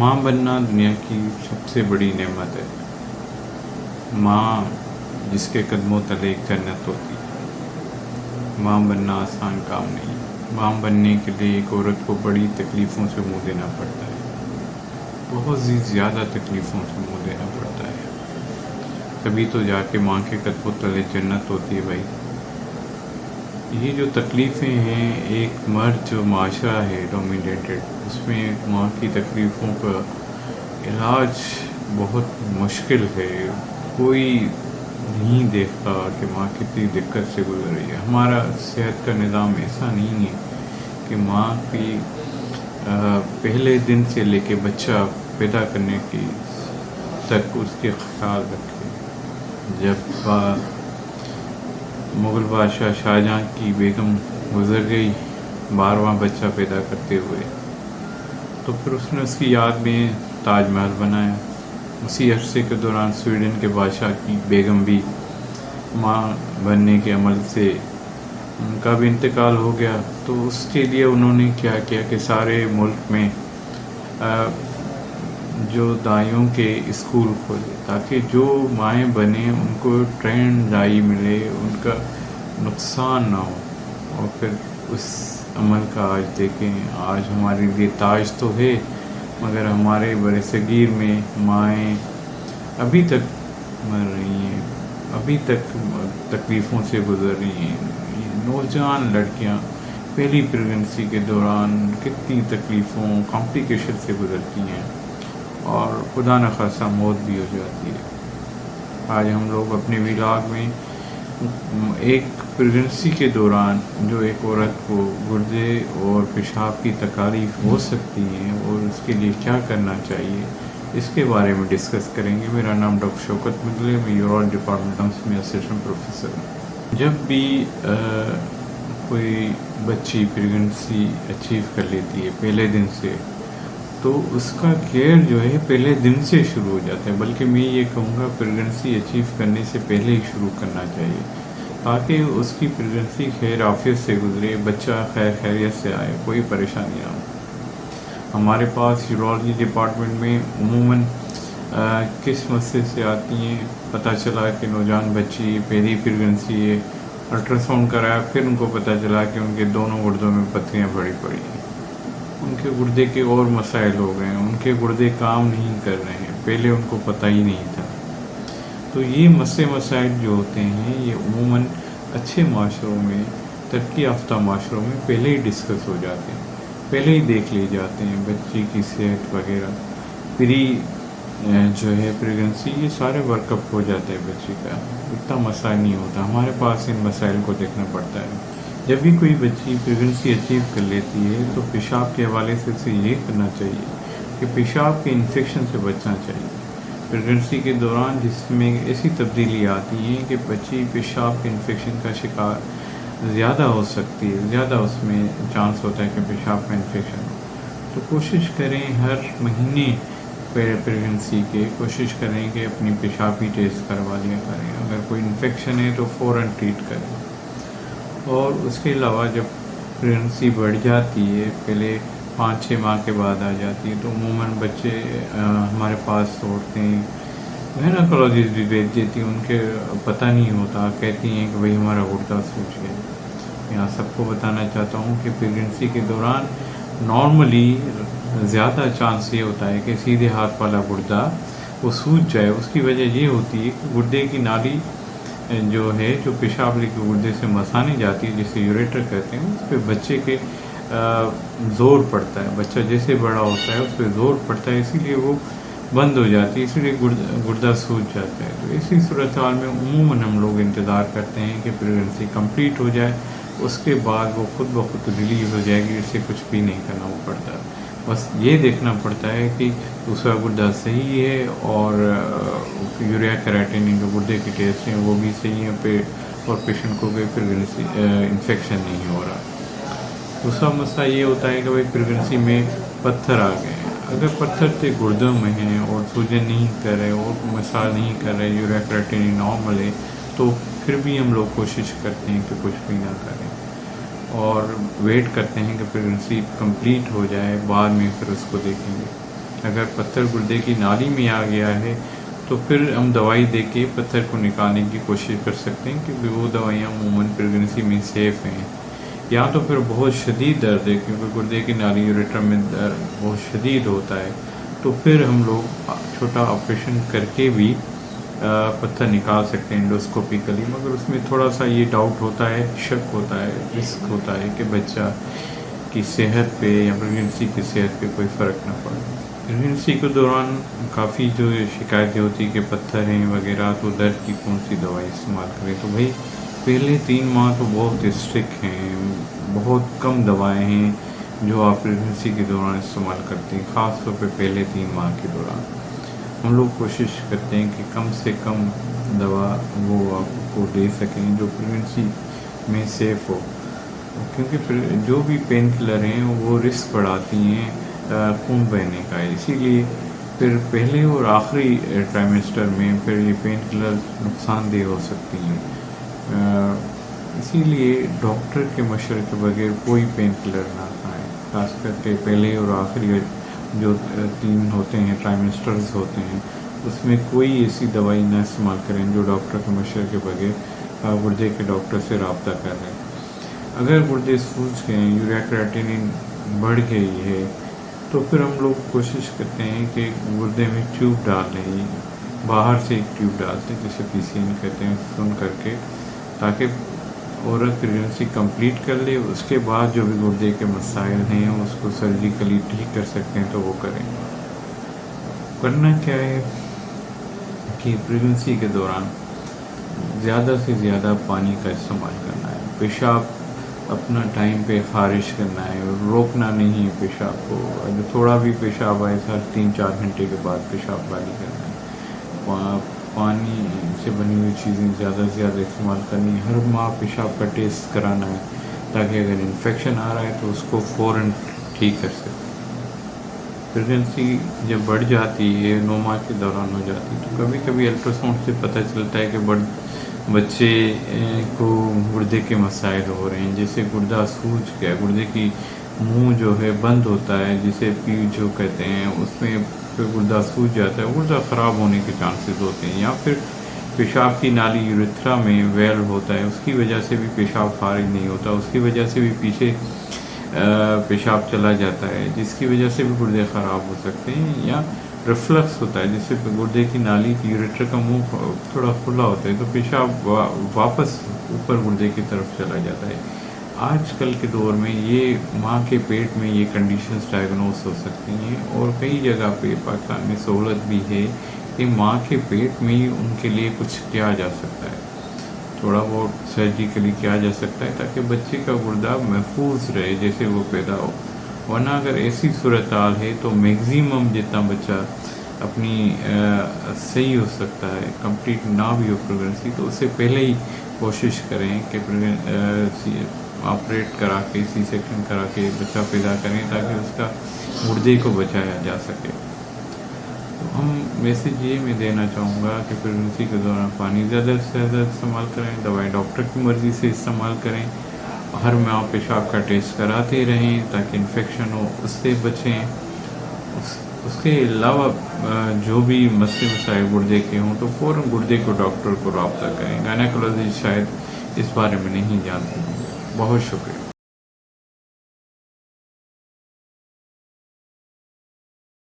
ماں بننا دنیا کی سب سے بڑی نعمت ہے۔ ماں جس کے قدموں تلے ایک جنت ہوتی ہے۔ ماں بننا آسان کام نہیں۔ ماں بننے کے لیے ایک عورت کو بڑی تکلیفوں سے منہ دینا پڑتا ہے، بہت ہی زیادہ تکلیفوں سے منہ دینا پڑتا ہے، تبھی تو جا کے ماں کے قدموں تلے جنت ہوتی ہے بھائی۔ یہ جو تکلیفیں ہیں، ایک مرد جو معاشرہ ہے ڈومینیٹڈ، اس میں ماں کی تکلیفوں کا علاج بہت مشکل ہے۔ کوئی نہیں دیکھتا کہ ماں کتنی دقت سے گزر رہی ہے۔ ہمارا صحت کا نظام ایسا نہیں ہے کہ ماں کی پہلے دن سے لے کے بچہ پیدا کرنے کی تک اس کے خیال رکھے۔ جب مغل بادشاہ شاہجہاں کی بیگم گزر گئی 12واں بچہ پیدا کرتے ہوئے، تو پھر اس نے اس کی یاد میں تاج محل بنایا۔ اسی عرصے کے دوران سویڈن کے بادشاہ کی بیگم بھی ماں بننے کے عمل سے ان کا بھی انتقال ہو گیا، تو اس کے لیے انہوں نے کیا کیا کہ سارے ملک میں جو دائیوں کے اسکول کھولے تاکہ جو مائیں بنیں ان کو ٹرین دائی ملے، ان کا نقصان نہ ہو۔ اور پھر اس عمل کا آج دیکھیں، آج ہمارے لیے تاج تو ہے، مگر ہمارے برصغیر میں مائیں ابھی تک مر رہی ہیں، ابھی تک تکلیفوں سے گزر رہی ہیں۔ نوجوان لڑکیاں پہلی پریگننسی کے دوران کتنی تکلیفوں کمپلیکیشن سے گزرتی ہیں اور خدا نخواستہ موت بھی ہو جاتی ہے۔ آج ہم لوگ اپنے ولاگ میں ایک پریگننسی کے دوران جو ایک عورت کو گردے اور پیشاب کی تکالیف ہو سکتی ہیں اور اس کے لیے کیا کرنا چاہیے، اس کے بارے میں ڈسکس کریں گے۔ میرا نام ڈاکٹر شوکت مغل ہے، میں یورولوجی ڈپارٹمنٹ میں اسسٹنٹ پروفیسر ہوں۔ جب بھی کوئی بچی پریگننسی اچیو کر لیتی ہے پہلے دن سے، تو اس کا کیئر جو ہے پہلے دن سے شروع ہو جاتا ہے، بلکہ میں یہ کہوں گا پریگننسی اچیو کرنے سے پہلے ہی شروع کرنا چاہیے، تاکہ اس کی پریگننسی خیر عافیت سے گزرے، بچہ خیر خیریت سے آئے، کوئی پریشانی نہ ہو۔ ہمارے پاس یورولوجی ڈپارٹمنٹ میں عموماً کس مسئلے سے آتی ہیں، پتہ چلا کہ نوجوان بچی پہلی پریگننسی ہے، الٹرا ساؤنڈ کرایا، پھر ان کو پتہ چلا کہ ان کے دونوں گردوں میں پتھریاں بڑی پڑی ہیں، ان کے گردے کے اور مسائل ہو گئے ہیں، ان کے گردے کام نہیں کر رہے ہیں، پہلے ان کو پتہ ہی نہیں تھا۔ تو یہ مسائل جو ہوتے ہیں، یہ عموماً اچھے معاشروں میں، ترقی یافتہ معاشروں میں پہلے ہی ڈسکس ہو جاتے ہیں، پہلے ہی دیکھ لیے جاتے ہیں۔ بچی کی صحت وغیرہ، جو ہے پریگننسی، یہ سارے ورک اپ ہو جاتے ہیں، بچی کا اتنا مسائل نہیں ہوتا۔ ہمارے پاس ان مسائل کو دیکھنا پڑتا ہے۔ جب بھی کوئی بچی پریگننسی اچیو کر لیتی ہے تو پیشاب کے حوالے سے اسے یہ کرنا چاہیے کہ پیشاب کے انفیکشن سے بچنا چاہیے۔ پریگننسی کے دوران جس میں ایسی تبدیلی آتی ہے کہ بچی پیشاب کے انفیکشن کا شکار زیادہ ہو سکتی ہے، زیادہ اس میں چانس ہوتا ہے کہ پیشاب کا انفیکشن ہو۔ تو کوشش کریں ہر مہینے پریگننسی کے کوشش کریں کہ اپنی پیشابی ٹیسٹ کروا لیا کریں، اگر کوئی انفیکشن ہے تو فوراً ٹریٹ کریں۔ اور اس کے علاوہ جب پریگننسی بڑھ جاتی ہے، پہلے 5-6 ماہ کے بعد آ جاتی ہے، تو عموماً بچے ہمارے پاس عورتیں گائنیکولوجسٹ بھی بھیج دیتی ہیں، ان کے پتہ نہیں ہوتا، کہتی ہیں کہ بھئی ہمارا گردہ سوج گیا۔ یہاں سب کو بتانا چاہتا ہوں کہ پریگننسی کے دوران نارملی زیادہ چانس یہ ہوتا ہے کہ سیدھے ہاتھ والا گردہ وہ سوج جائے۔ اس کی وجہ یہ ہوتی ہے کہ گردے کی نالی جو ہے، جو پیشاب لے کے گردے سے مثانے جاتی ہے، جسے یوریٹر کہتے ہیں، اس پہ بچے کے زور پڑتا ہے۔ بچہ جیسے بڑا ہوتا ہے اس پہ زور پڑتا ہے، اسی لیے وہ بند ہو جاتی ہے، اسی لیے گردہ سوج جاتا ہے۔ تو اسی صورتحال میں عموماً ہم لوگ انتظار کرتے ہیں کہ پریگننسی کمپلیٹ ہو جائے، اس کے بعد وہ خود بخود ریلیز ہو جائے گی، اسے کچھ بھی نہیں کرنا پڑتا، بس یہ دیکھنا پڑتا ہے کہ دوسرا گردہ صحیح ہے اور یوریا کریٹنین جو گردے کی ٹیسٹ ہیں وہ بھی صحیح ہیں، اور پیشنٹ کو کوئی پریگننسی انفیکشن نہیں ہو رہا۔ دوسرا مسئلہ یہ ہوتا ہے کہ بھائی پریگننسی میں پتھر آ گئے ہیں، اگر پتھر سے گردوں میں ہیں اور سوجن نہیں کر رہے اور مسال نہیں کر رہے، یوریا کریٹنین نارمل ہے، تو پھر بھی ہم لوگ کوشش کرتے ہیں کہ کچھ بھی نہ کریں اور ویٹ کرتے ہیں کہ پریگننسی کمپلیٹ ہو جائے، بعد میں پھر اس کو دیکھیں گے۔ اگر پتھر گردے کی نالی میں آ گیا ہے تو پھر ہم دوائی دے کے پتھر کو نکالنے کی کوشش کر سکتے ہیں، کیونکہ وہ دوائیاں عموماً پریگنسی میں سیف ہیں. یا تو پھر بہت شدید درد ہے، کیونکہ گردے کی نالی یوریٹر میں درد بہت شدید ہوتا ہے، تو پھر ہم لوگ چھوٹا آپریشن کر کے بھی پتھر نکال سکتے ہیں انڈوسکوپیکلی. مگر اس میں تھوڑا سا یہ ڈاؤٹ ہوتا ہے، شک ہوتا ہے، رسک ہوتا ہے کہ بچہ کی صحت پہ یا پریگنسی کی صحت پہ کوئی فرق نہ پڑے. پریگنسی کے دوران کافی جو شکایتیں ہوتی کہ پتھر ہیں وغیرہ، تو درد کی کون سی دوائی استعمال کریں. تو بھائی پہلے 3 ماہ تو بہت اسٹرک ہیں، بہت کم دوائیں ہیں جو آپ پریگنسی کے دوران استعمال کرتے ہیں، خاص طور پہ پہلے 3 ماہ کے دوران. ہم لوگ کوشش کرتے ہیں کہ کم سے کم دوا وہ آپ کو دے سکیں جو پریگنسی میں سیف ہو، کیونکہ جو بھی پین کلر ہیں وہ رسک بڑھاتی ہیں خون بہنے کا. اسی لیے پھر پہلے اور آخری ٹرائمیسٹر میں پھر یہ پین کلر نقصان دہ ہو سکتی ہیں. اسی لیے ڈاکٹر کے مشورے کے بغیر کوئی پین کلر نہ کھائیں، خاص کر کے پہلے اور آخری جو 3 ہوتے ہیں ٹرائمیسٹرز ہوتے ہیں، اس میں کوئی ایسی دوائی نہ استعمال کریں جو ڈاکٹر کے مشورے کے بغیر گردے کے ڈاکٹر سے رابطہ کر رہے ہیں. اگر گردے سوج گئے، یوریا کریٹینن بڑھ گئی ہے، تو پھر ہم لوگ کوشش کرتے ہیں کہ گردے میں ٹیوب ڈال لیں، باہر سے ایک ٹیوب ڈالتے ہیں جسے PCN کہتے ہیں، سن کر کے، تاکہ عورت پریگنسی کمپلیٹ کر لے. اس کے بعد جو بھی گردے کے مسائل ہیں اس کو سرجیکلی ٹھیک کر سکتے ہیں تو وہ کریں. کرنا کیا ہے کہ پریگنسی کے دوران زیادہ سے زیادہ پانی کا استعمال کرنا ہے، پیشاب اپنا ٹائم پہ خارج کرنا ہے، روکنا نہیں ہے پیشاب کو. اگر تھوڑا بھی پیشاب آئے ہر 3-4 گھنٹے کے بعد پیشاب خالی کرنا ہے. پانی سے بنی ہوئی چیزیں زیادہ سے زیادہ استعمال کرنی ہے. ہر ماہ پیشاب کا ٹیسٹ کرانا ہے تاکہ اگر انفیکشن آ رہا ہے تو اس کو فوراً ٹھیک کر سکیں. پریگنسی جب بڑھ جاتی ہے، 9 ماہ کے دوران ہو جاتی ہے، تو کبھی کبھی الٹرا ساؤنڈ سے پتہ چلتا ہے کہ بچے کو گردے کے مسائل ہو رہے ہیں، جیسے گردہ سوج گیا، گردے کی منہ جو ہے بند ہوتا ہے، جسے جو کہتے ہیں، اس میں پھر گردہ سوج جاتا ہے، گردہ خراب ہونے کے چانسز ہوتے ہیں. یا پھر پیشاب کی نالی یوریتھرا میں ویلو ہوتا ہے، اس کی وجہ سے بھی پیشاب خارج نہیں ہوتا، اس کی وجہ سے بھی پیچھے پیشاب چلا جاتا ہے، جس کی وجہ سے بھی گردے خراب ہو سکتے ہیں. یا ریفلکس ہوتا ہے، جس سے گردے کی نالی کی یوریٹر کا منہ تھوڑا کھلا ہوتا ہے، تو پیشاب واپس اوپر گردے کی طرف چلا جاتا ہے. آج کل کے دور میں یہ ماں کے پیٹ میں یہ کنڈیشنز ڈائگنوز ہو سکتی ہیں، اور کئی جگہ پہ پاکستان میں سہولت بھی ہے کہ ماں کے پیٹ میں ہی ان کے لیے کچھ کیا جا سکتا ہے، تھوڑا بہت سرجیکلی کیا جا سکتا ہے تاکہ بچے کا گردہ محفوظ رہے جیسے وہ پیدا ہو. ورنہ اگر ایسی صورتحال ہے تو میگزیمم جتنا بچہ اپنی صحیح ہو سکتا ہے، کمپلیٹ نہ بھی ہو پریگنسی، تو اس سے پہلے ہی کوشش کریں کہ آپریٹ کرا کے سی سیکشن کرا کے بچہ پیدا کریں تاکہ اس کا گردے کو بچایا جا سکے. تو ہم میسیج یہ میں دینا چاہوں گا کہ پریگنسی کے دوران پانی زیادہ سے زیادہ استعمال کریں، دوائی ڈاکٹر کی مرضی سے استعمال کریں، ہر ماہ پیشاب کا ٹیسٹ کراتے رہیں تاکہ انفیکشن ہو اس سے بچیں. اس کے علاوہ جو بھی مسئلے مسائل گردے کے ہوں تو فوراً گردے کو ڈاکٹر کو رابطہ کریں. گائنیکولوجسٹ شاید اس بارے میں نہیں جانتے ہیں. بہت شکریہ.